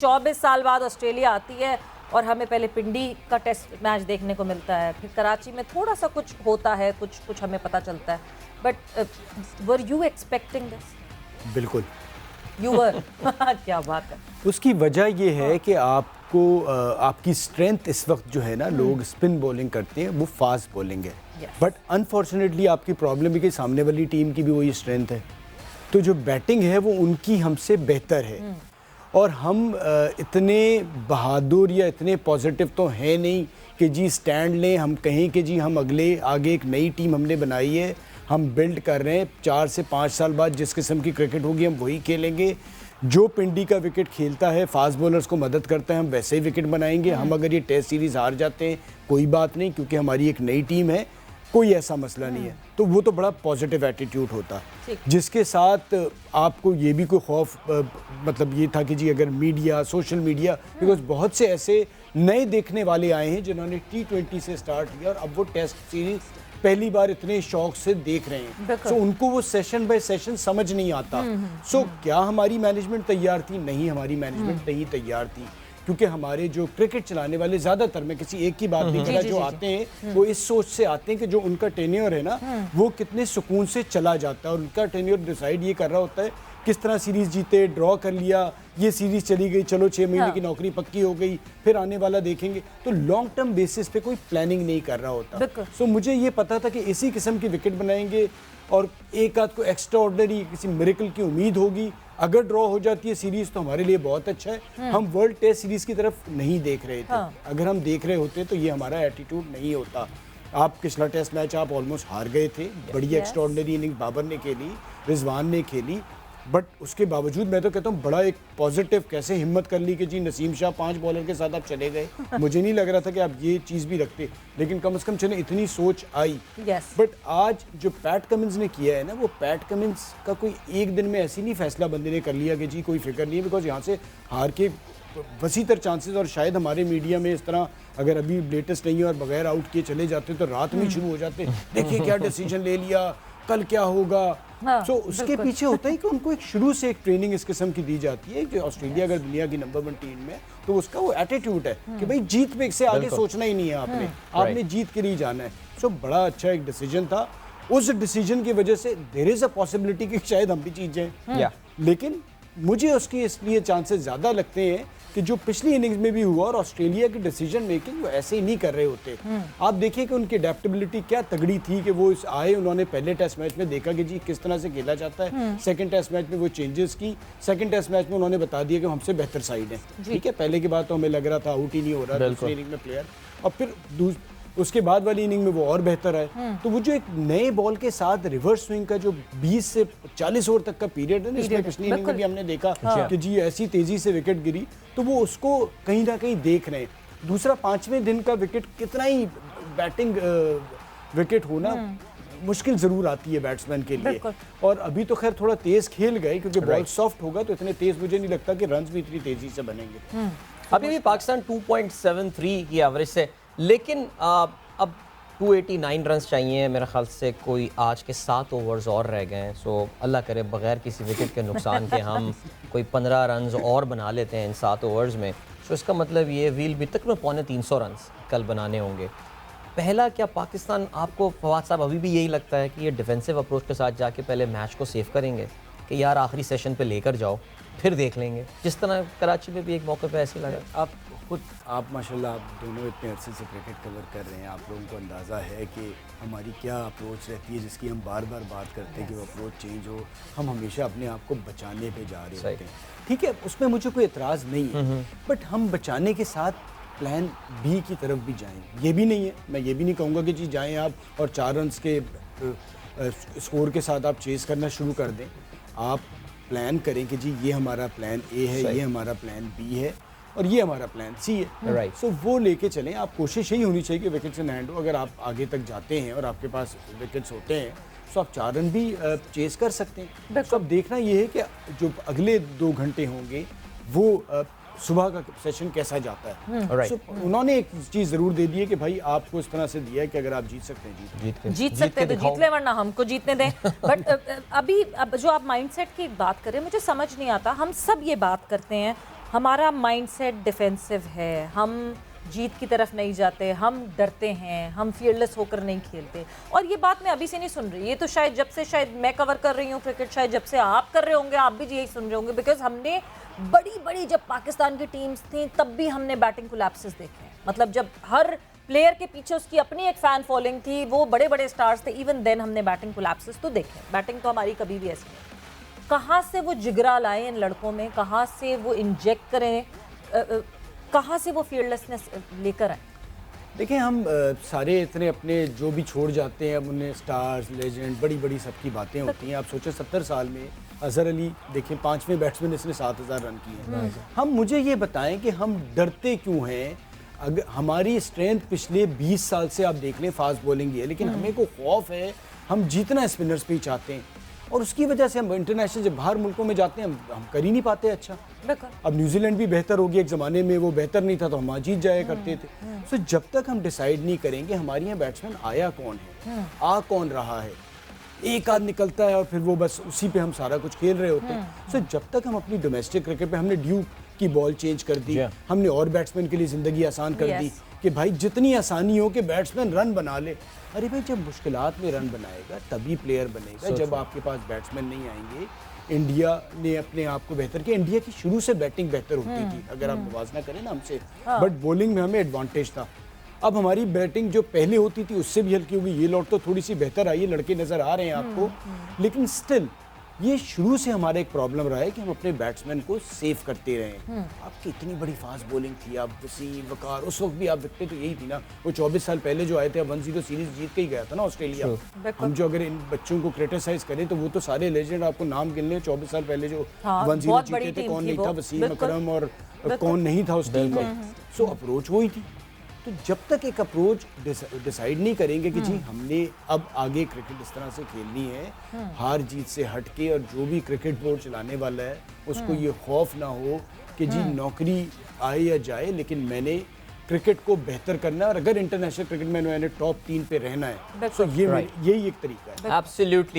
24 साल बाद ऑस्ट्रेलिया आती है और हमें पहले पिंडी का टेस्ट मैच देखने को मिलता है, फिर कराची में थोड़ा सा कुछ होता है, कुछ हमें पता चलता है। But were you expecting this? बिल्कुल यू वर क्या बात है। उसकी वजह ये है कि आपको आपकी स्ट्रेंथ इस वक्त जो है ना, लोग स्पिन बॉलिंग करते हैं, वो फास्ट बॉलिंग है। बट अनफॉर्चुनेटली आपकी प्रॉब्लम है कि सामने वाली टीम की भी वही स्ट्रेंथ है, तो जो बैटिंग है वो उनकी हमसे बेहतर है। और हम इतने बहादुर या इतने पॉजिटिव तो हैं नहीं कि जी स्टैंड लें, हम कहें कि जी हम आगे एक नई टीम हमने बनाई है, हम बिल्ड कर रहे हैं, 4 से 5 साल बाद जिस किस्म की क्रिकेट होगी हम वही खेलेंगे। जो पिंडी का विकेट खेलता है, फास्ट बॉलर्स को मदद करता है, हम वैसे ही विकेट बनाएंगे। हम अगर ये टेस्ट सीरीज़ हार जाते हैं कोई बात नहीं, क्योंकि हमारी एक नई टीम है, कोई ऐसा मसला नहीं है। तो वो तो बड़ा पॉजिटिव एटीट्यूड होता, जिसके साथ आपको ये भी कोई खौफ मतलब ये था कि जी अगर मीडिया, सोशल मीडिया, बिकॉज बहुत से ऐसे नए देखने वाले आए हैं जिन्होंने T20 से स्टार्ट किया और अब वो टेस्ट सीरीज पहली बार इतने शौक से देख रहे हैं। सो उनको वो सेशन बाय सेशन समझ नहीं आता। सो क्या हमारी मैनेजमेंट तैयार थी? नहीं, हमारी मैनेजमेंट नहीं तैयार थी, क्योंकि हमारे जो क्रिकेट चलाने वाले ज़्यादातर, मैं किसी एक की बात नहीं कर रहा, जो आते हैं वो इस सोच से आते हैं कि जो उनका टेन्योर है ना, वो कितने सुकून से चला जाता है, और उनका टेन्योर डिसाइड ये कर रहा होता है किस तरह सीरीज़ जीते, ड्रॉ कर लिया, ये सीरीज़ चली गई, चलो 6 महीने की नौकरी पक्की हो गई, फिर आने वाला देखेंगे। तो लॉन्ग टर्म बेसिस पे कोई प्लानिंग नहीं कर रहा होता। सो मुझे ये पता था कि इसी किस्म की विकेट बनाएंगे और एक आध को एक्स्ट्रा ऑर्डिनरी किसी मिरेकल की उम्मीद होगी। अगर ड्रॉ हो जाती है सीरीज तो हमारे लिए बहुत अच्छा है। हम वर्ल्ड टेस्ट सीरीज की तरफ नहीं देख रहे थे। अगर हम देख रहे होते तो ये हमारा एटीट्यूड नहीं होता। आप पिछला टेस्ट मैच आप ऑलमोस्ट हार गए थे, बड़ी एक्स्ट्रा ऑर्डिनरी इनिंग बाबर ने खेली, रिजवान ने खेली, बट उसके बावजूद मैं तो कहता हूँ बड़ा एक पॉजिटिव कैसे हिम्मत कर ली कि जी नसीम शाह 5 बॉलर के साथ आप चले गए। मुझे नहीं लग रहा था कि आप ये चीज़ भी रखते, लेकिन कम से कम चले इतनी सोच आई। बट आज जो पैट कमिंस ने किया है ना, वो पैट कमिंस का कोई एक दिन में ऐसी नहीं फैसला बंदे ने कर लिया कि जी कोई फिक्र नहीं है, बिकॉज यहाँ से हार के वसीतर चांसेस, और शायद हमारे मीडिया में इस तरह अगर अभी लेटेस्ट नहीं है और बगैर आउट किए चले जाते तो रात में शुरू हो जाते, देखिए क्या डिसीजन ले लिया, कल क्या होगा। सो उसके पीछे होता है कि उनको एक शुरू से एक ट्रेनिंग इस किस्म की दी जाती है कि ऑस्ट्रेलिया अगर दुनिया की नंबर 1 टीम में, तो उसका वो एटीट्यूड है कि भाई जीत पे से आगे सोचना ही नहीं है आपने जीत के लिए जाना है। सो बड़ा अच्छा एक डिसीजन था। उस डिसीजन की वजह से देयर इज अ पॉसिबिलिटी कि शायद हम भी जीत जाएं, लेकिन मुझे उसकी इसलिए चांसेस ज़्यादा लगते हैं कि जो पिछली इनिंग्स में भी हुआ, और ऑस्ट्रेलिया की डिसीजन मेकिंग वो ऐसे ही नहीं कर रहे होते। आप देखिए कि उनकी अडेप्टेबिलिटी क्या तगड़ी थी कि वो आए, उन्होंने पहले टेस्ट मैच में देखा कि जी किस तरह से खेला जाता है, सेकंड टेस्ट मैच में वो चेंजेस की, सेकंड टेस्ट मैच में उन्होंने बता दिया कि हमसे बेहतर साइड है। ठीक है, पहले की बात तो हमें लग रहा था आउट ही नहीं हो रहा दूसरी इनिंग में प्लेयर, और फिर उसके बाद वाली इनिंग में वो और बेहतर है। तो वो जो एक नए बॉल के साथ रिवर्स स्विंग का जो 20 से 40 ओवर तक का पीरियड है ना, इसमें पिछली इनिंग में भी हमने देखा कि जी ऐसी तेजी से विकेट गिरी, तो वो उसको कहीं ना कहीं देख रहे हैं। दूसरा 5वें दिन का विकेट, कितना ही बैटिंग विकेट होना मुश्किल जरूर आती है बैट्समैन के लिए, और अभी तो खैर थोड़ा तेज खेल गए क्योंकि बॉल सॉफ्ट होगा तो इतने तेज मुझे नहीं लगता कि रन्स भी इतनी तेजी से बनेंगे। अभी भी पाकिस्तान 2.73 की एवरेज से, लेकिन अब 289 रन्स चाहिए मेरे ख्याल से। कोई आज के 7 ओवर्स और रह गए हैं, सो अल्लाह करे बगैर किसी विकेट के नुकसान के हम कोई 15 रन्स और बना लेते हैं इन 7 ओवर्स में। सो इसका मतलब ये वील भी तक में 350 रन्स कल बनाने होंगे। पहला, क्या पाकिस्तान, आपको फवाद साहब अभी भी यही लगता है कि ये डिफेंसिव अप्रोच के साथ जाके पहले मैच को सेव करेंगे कि यार आखिरी सेशन पे लेकर जाओ फिर देख लेंगे, जिस तरह कराची में भी एक मौके पे ऐसे लगा? आप माशाल्लाह आप दोनों इतने अरसे से क्रिकेट कवर कर रहे हैं, आप लोगों को अंदाज़ा है कि हमारी क्या अप्रोच रहती है, जिसकी हम बार बार बात करते हैं कि वो अप्रोच चेंज हो। हम हमेशा अपने आप को बचाने पे जा रहे होते हैं। ठीक है, उसमें मुझे कोई एतराज़ नहीं है, बट हम बचाने के साथ प्लान बी की तरफ भी जाएँ, ये भी नहीं है। मैं ये भी नहीं कहूँगा कि जी जाएँ आप और 4 रन्स के स्कोर के साथ आप चेज़ करना शुरू कर दें। आप प्लान करें कि जी ये हमारा प्लान ए है, ये हमारा प्लान बी है, और ये हमारा प्लान सी है। राइट। सो वो लेके चलें। आप कोशिश यही होनी चाहिए कि विकेट्स इन हैंड हो। अगर आप आगे तक जाते हैं और आपके पास विकेट्स होते हैं तो आप 4 रन भी चेस कर सकते हैं। तो अब देखना ये है कि जो अगले 2 घंटे होंगे वो सुबह का सेशन कैसा जाता है। So, उन्होंने एक चीज़ ज़रूर दे दी है कि भाई आपको इस तरह से दिया है कि अगर आप जीत सकते हैं जीत सकते हैं तो जीत ले, वरना हमको जीतने दें। बट अभी अब जो आप माइंडसेट की बात करें, मुझे समझ नहीं आता। हम सब ये बात करते हैं हमारा माइंडसेट डिफेंसिव है, हम जीत की तरफ नहीं जाते, हम डरते हैं, हम फियरलेस होकर नहीं खेलते। और ये बात मैं अभी से नहीं सुन रही, ये तो शायद जब से शायद मैं कवर कर रही हूँ क्रिकेट, शायद जब से आप कर रहे होंगे आप भी यही सुन रहे होंगे, बिकॉज हमने बड़ी बड़ी जब पाकिस्तान की टीम्स थी तब भी हमने बैटिंग कोलैप्सेस देखे हैं। मतलब जब हर प्लेयर के पीछे उसकी अपनी एक फ़ैन फॉलोइंग थी, वो बड़े बड़े स्टार्स थे, इवन देन हमने बैटिंग कोलैप्सेस तो देखे। बैटिंग तो हमारी कभी भी ऐसी नहीं। कहाँ से वो जिगरा लाएं इन लड़कों में, कहाँ से वो इंजेक्ट करें, कहाँ से वो फियरलेसनेस लेकर आए? देखिए हम सारे इतने अपने जो भी छोड़ जाते हैं, अब उन्हें स्टार्स, लेजेंड, बड़ी बड़ी सबकी बातें होती हैं। आप सोचें 70 साल में अजहर अली देखें 5वें बैट्समैन, इसने 7000 रन किए हैं। हम मुझे ये बताएं कि हम डरते क्यों हैं? अगर हमारी स्ट्रेंथ पिछले 20 साल से आप देख लें फास्ट बॉलिंग ही है, लेकिन हमें को खौफ है, हम जीतना स्पिनर्स पे ही चाहते हैं और उसकी वजह से हम इंटरनेशनल जब बाहर मुल्कों में जाते हैं हम कर ही नहीं पाते अच्छा। अब न्यूजीलैंड भी बेहतर हो गया, एक ज़माने में वो बेहतर नहीं था तो हम जीत जाया करते थे। सो जब तक हम डिसाइड नहीं करेंगे हमारे यहाँ बैट्समैन आया कौन है, आ कौन रहा है, एक आध निकलता है और फिर वो बस उसी पे हम सारा कुछ खेल रहे होते हैं। सो जब तक हम अपनी डोमेस्टिक क्रिकेट पे हमने ड्यू की बॉल चेंज कर दी, हमने और बैट्समैन के लिए ज़िंदगी आसान कर दी कि भाई जितनी आसानी हो कि बैट्समैन रन बना ले। अरे भाई जब मुश्किलात में रन बनाएगा तभी प्लेयर बनेगा, जब आपके पास बैट्समैन नहीं आएंगे। इंडिया ने अपने आप को बेहतर किया, इंडिया की शुरू से बैटिंग बेहतर होती थी अगर आप मुवाजना करें ना हमसे, बट बॉलिंग में हमें एडवांटेज था। अब हमारी बैटिंग जो पहले होती थी उससे भी हल्की होगी, ये लौट तो थोड़ी सी बेहतर आई है, लड़के नज़र आ रहे हैं आपको, लेकिन स्टिल ये शुरू से हमारा एक प्रॉब्लम रहा है कि हम अपने बैट्समैन को सेव करते रहे। आपकी इतनी बड़ी फास्ट बॉलिंग थी, आप वसीम, वकार, उस वक्त भी आप दिखते तो यही थी ना। वो 24 साल पहले जो आए थे, 1-0 सीरीज जीत के ही गया था ना ऑस्ट्रेलिया। हम जो अगर इन बच्चों को क्रिटिसाइज करें तो वो तो सारे लेजेंड आपको नाम गिन लें, 24 साल पहले जो 1-0 जीते थे, कौन नहीं था, वसीम अकरम और कौन नहीं था उस टीम में। सो अप्रोच वही थी। तो जब तक एक अप्रोच डिसाइड नहीं करेंगे कि जी हमने अब आगे क्रिकेट इस तरह से खेलनी है, हार जीत से हट के, और जो भी क्रिकेट बोर्ड चलाने वाला है उसको ये खौफ ना हो कि जी नौकरी आए या जाए, लेकिन मैंने क्रिकेट को बेहतर करना है और अगर इंटरनेशनल क्रिकेट में मैंने टॉप 3 पे रहना है, तो ये यही एक तरीका है। एब्सोल्युटली।